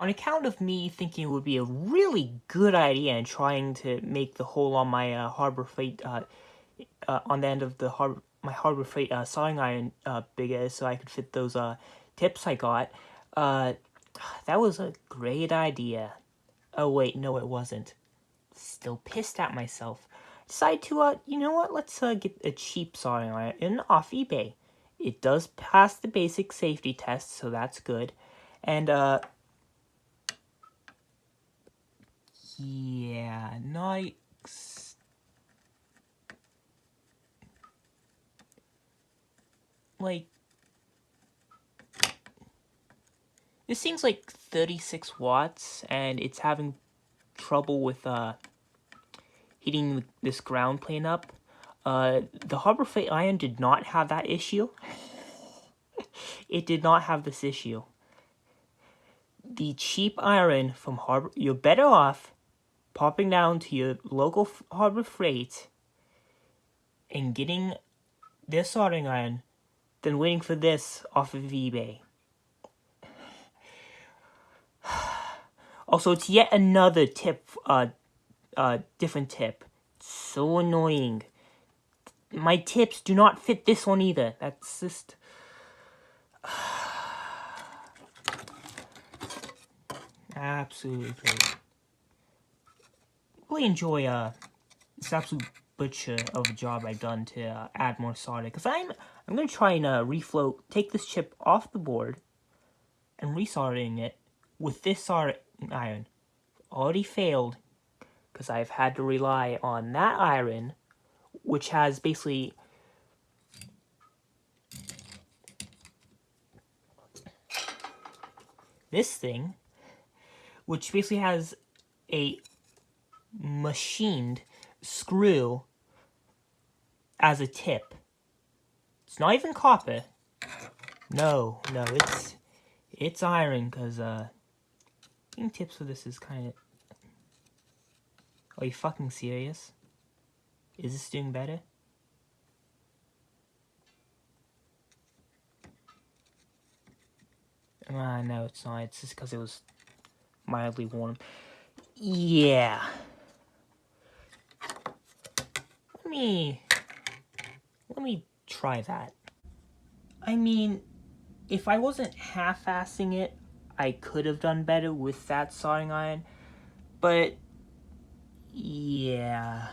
On account of me thinking it would be a really good idea and trying to make the hole on my Harbor Freight on the end of the Harbor Freight sawing iron bigger so I could fit those tips I got. That was a great idea. Oh wait, no it wasn't. Still pissed at myself. Decided to you know what? Let's get a cheap sawing iron off eBay. It does pass the basic safety test, so that's good. And yeah, nice. Like, this thing's like 36 watts, and it's having trouble with heating this ground plane up. The Harbor Freight iron did not have that issue. It did not have this issue. The cheap iron from Harbor, you're better off popping down to your local Harbor Freight and getting their soldering iron than waiting for this off of eBay. Also, it's yet another tip, different tip. So annoying. My tips do not fit this one either. That's just... absolutely great. Really enjoy this absolute butcher of a job I've done to add more solder. Because I'm going to try and refloat, take this chip off the board and resoldering it with this soldering iron. Already failed because I've had to rely on that iron, which has basically this thing, which basically has a machined screw as a tip. It's not even copper. No, it's iron, because getting tips for this is kind of... Are you fucking serious? Is this doing better? No, it's not. It's just because it was mildly warm. Yeah. Let me try that. I mean, if I wasn't half-assing it, I could have done better with that soldering iron. But yeah.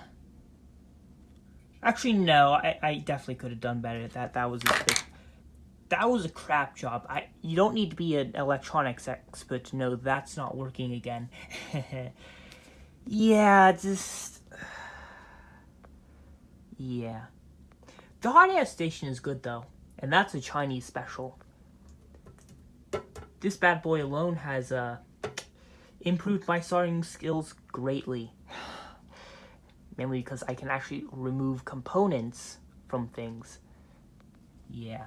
Actually, no. I definitely could have done better. That was a crap job. You don't need to be an electronics expert to know that's not working again. Yeah, just... yeah. The hot air station is good, though. And that's a Chinese special. This bad boy alone has improved my soldering skills greatly. Mainly because I can actually remove components from things. Yeah.